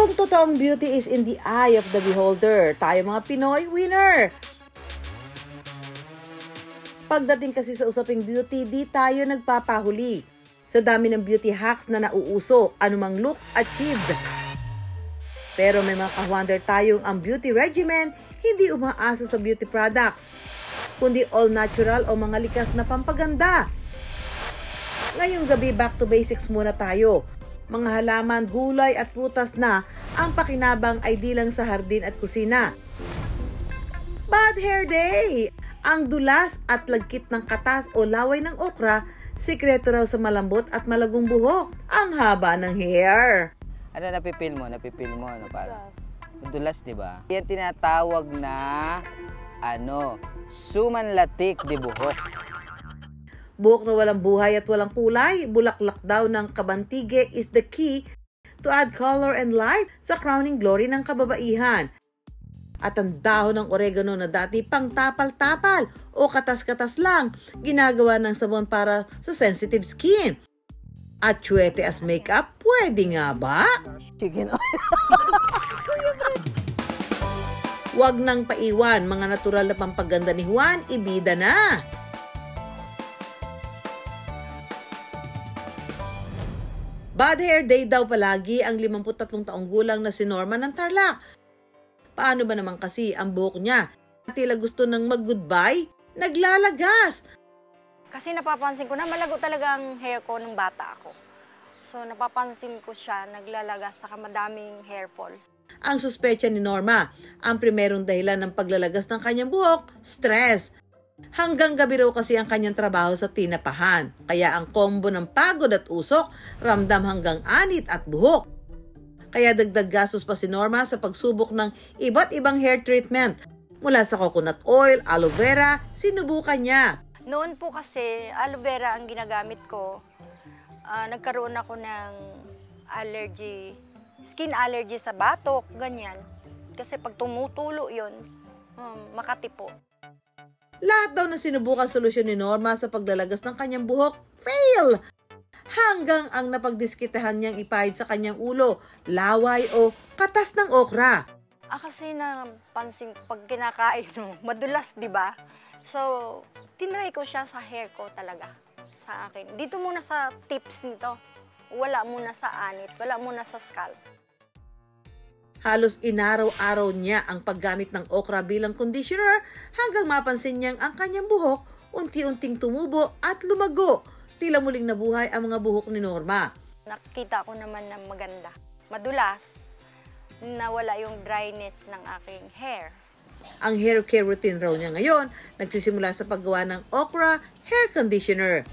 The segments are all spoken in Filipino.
Kung totoong beauty is in the eye of the beholder, tayo mga Pinoy, winner! Pagdating kasi sa usaping beauty, di tayo nagpapahuli. Sa dami ng beauty hacks na nauuso, anumang look achieved. Pero may mga ka-wonder tayong ang beauty regimen hindi umaasa sa beauty products, kundi all natural o mga likas na pampaganda. Ngayong gabi, back to basics muna tayo. Mga halaman, gulay at prutas na ang pakinabang ay di lang sa hardin at kusina. Bad hair day! Ang dulas at lagkit ng katas o laway ng okra, sikreto raw sa malambot at malagong buhok. Ang haba ng hair. Ano napipil mo? Ano para? Dulas, di ba? Yan tinatawag na sumanlatik di buhok. Buhok na walang buhay at walang kulay, bulaklak daw ng kabantige is the key to add color and life sa crowning glory ng kababaihan. At ang dahon ng oregano na dati pang tapal-tapal o katas-katas lang, ginagawa ng sabon para sa sensitive skin. At tsuete as makeup, pwede nga ba? Chicken oil. Huwag nang paiwan, mga natural na pampaganda ni Juan, ibida na. Bad hair day daw palagi ang 53 taong gulang na si Norma ng Tarlac. Paano ba naman kasi ang buhok niya? Tila gusto nang mag-goodbye, naglalagas. Kasi napapansin ko na malago talaga ang hair ko nung bata ako. So napapansin ko siya, naglalagas, saka madaming hair falls. Ang suspecha ni Norma, ang primerong dahilan ng paglalagas ng kanyang buhok, stress. Hanggang gabi raw kasi ang kanyang trabaho sa tinapahan. Kaya ang kombo ng pagod at usok, ramdam hanggang anit at buhok. Kaya dagdag gastos pa si Norma sa pagsubok ng iba't ibang hair treatment. Mula sa coconut oil, aloe vera, sinubukan niya. Noon po kasi, aloe vera ang ginagamit ko. Nagkaroon ako ng allergy, skin allergy sa batok, ganyan. Kasi pag tumutulo yun, makati po. Lahat daw na sinubukan solusyon ni Norma sa paglalagas ng kanyang buhok, fail! Hanggang ang napagdiskitahan niyang ipahid sa kanyang ulo, laway o katas ng okra. Kasi napansin pag kinakain mo, madulas, di ba? So, tinry ko siya sa hair ko talaga, sa akin. Dito muna sa tips nito, wala muna sa anit, wala muna sa scalp. Halos inaraw-araw niya ang paggamit ng okra bilang conditioner hanggang mapansin niyang ang kanyang buhok unti-unting tumubo at lumago. Tila muling nabuhay ang mga buhok ni Norma. Nakita ko naman na maganda. Madulas, nawala yung dryness ng aking hair. Ang hair care routine raw niya ngayon, nagsisimula sa paggawa ng okra hair conditioner.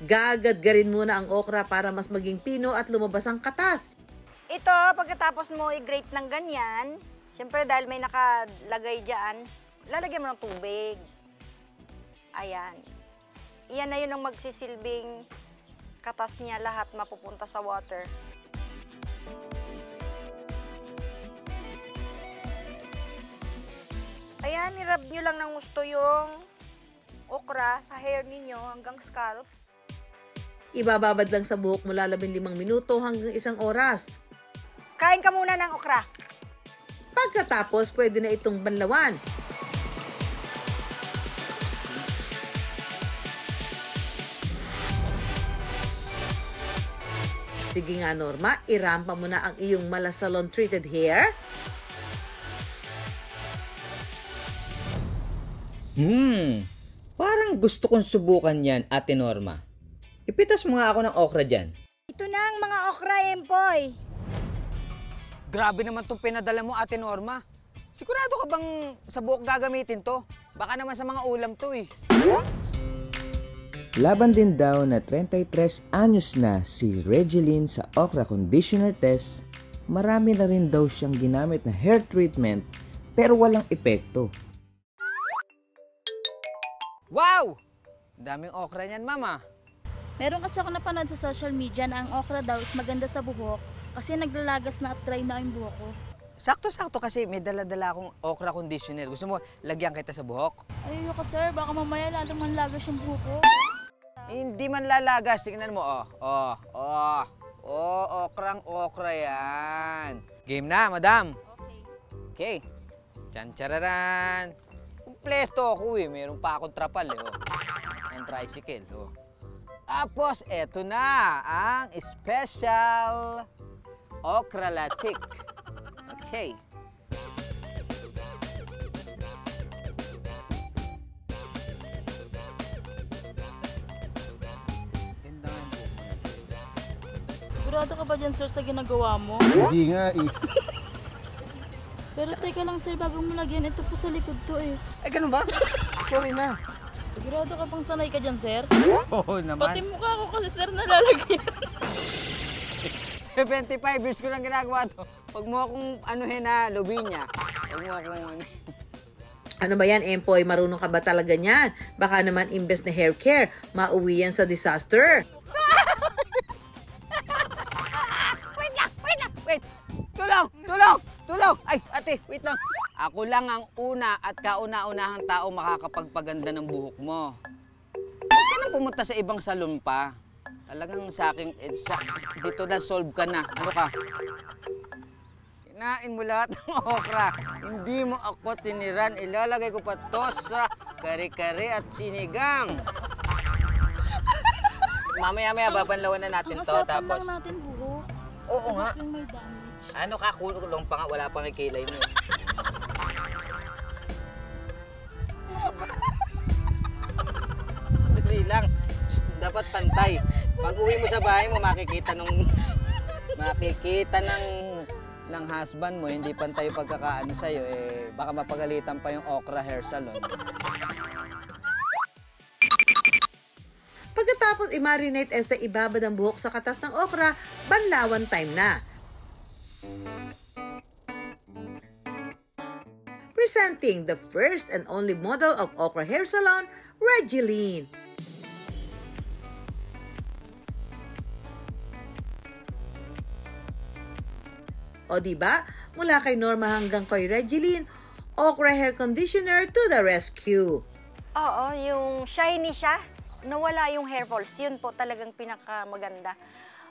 Gagadgarin muna ang okra para mas maging pino at lumabas ang katas. Ito, pagkatapos mo i-grate ng ganyan, siyempre dahil may nakalagay dyan, lalagyan mo ng tubig. Ayan. Iyan na yun ang magsisilbing katas niya, lahat mapupunta sa water. Ayan, i-rub nyo lang ng gusto yung okra sa hair ninyo hanggang scalp. Ibababad lang sa buhok mula 15 minuto hanggang 1 oras. Kain ka muna ng okra. Pagkatapos, pwede na itong banlawan. Sige nga Norma, irampa mo na ang iyong malasalon treated hair. Parang gusto kong subukan yan, Ate Norma. Ipitas mo nga ako ng okra dyan. Ito na ang mga okra, Empoy. Grabe naman itong pinadala mo, Ate Norma. Sigurado ka bang sa buhok gagamitin to? Baka naman sa mga ulam to eh. Laban din daw na 33 anyos na si Regeline sa okra conditioner test, marami na rin daw siyang ginamit na hair treatment pero walang epekto. Wow! Daming okra niyan, Mama. Meron kasi ako napanood sa social media na ang okra daw is maganda sa buhok kasi naglalagas na at dry na yung buhok ko. Sakto-sakto kasi may dala-dala akong okra conditioner. Gusto mo, lagyan kita sa buhok? Ayoko sir, baka mamaya lalong manlagas yung buhok ko. Hindi man lalagas. Tingnan mo, Oo, okrang-okra yan. Game na, madam. Okay. Tsan-tsararan. Kumpleto ako eh. Meron pa akong trapal eh. Oh. And tricycle. Oh. Tapos, eto na ang special okra latik. Okay. Ganda nga po. Sigurado ka ba dyan, sir, sa ginagawa mo? Hindi nga eh. Pero teka lang, sir, bago mo lagyan, ito po sa likod to eh. Ay, ganun ba? Sorry na. Sigurado ka bang sanay ka dyan, sir? Oo Pati naman. mukha ko kasi, sir, nalalagyan. 75 years ko lang ginagawa to. Huwag mo akong anuhin na lubinya. Huwag mo akong ano. Ano ba yan, Empoy? Marunong ka ba talaga niyan? Baka naman imbes na hair care, mauwi yan sa disaster. Wait! Tulong! Ay, ate, wait lang. Ako lang ang una at kauna-unahang tao makakapagpaganda ng buhok mo. Huwag ka nang pumunta sa ibang salon pa. Talagang sa akin, dito na solve ka na. Ano ka? Kinain mo lahat ng okra. Hindi mo ako tiniran. Ilalagay ko pa to sa kare-kare at sinigang. Mamaya-maya babanlawan na natin to. Pang-usapan Tapos, lang natin buhok. oo nga. Yung may damage. Ano ka, kulong pa nga, wala pang ikilay mo. Dali lang. Dapat pantay. Pag uwi mo sa bahay mo, makikita ng husband mo, hindi pantay yung pagkakaano sa'yo, eh, baka mapagalitan pa yung Okra Hair Salon. Pagkatapos i-marinate este ibabad ang buhok sa katas ng okra, banlawan time na. Presenting the first and only model of Okra Hair Salon, Regeline. O diba, mula kay Norma hanggang kay Regeline, Okra Hair Conditioner to the rescue. Oo, yung shiny siya, nawala yung hair falls. Yun po talagang pinakamaganda.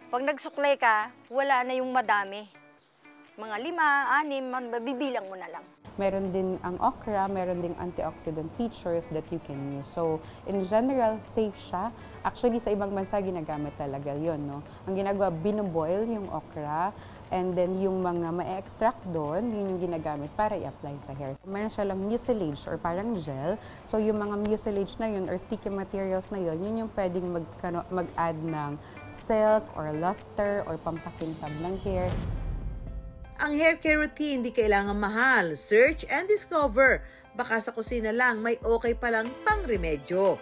Pag nagsuklay ka, wala na yung madami. Mga 5, 6, bibilang mo na lang. Meron din ang okra, meron ding antioxidant features that you can use. So, in general, safe siya. Actually, sa ibang bansa, ginagamit talaga yun, no? Ang ginagawa, binoboil yung okra, and then yung mga ma-extract doon, yun yung ginagamit para i-apply sa hair. Meron siya lang mucilage or parang gel. So, yung mga mucilage na yun or sticky materials na yun, yun yung pwedeng mag-add ng silk or luster or pampakintab ng hair. Ang hair care routine di kailangan mahal. Search and discover. Baka sa kusina lang may okay palang pang remedyo.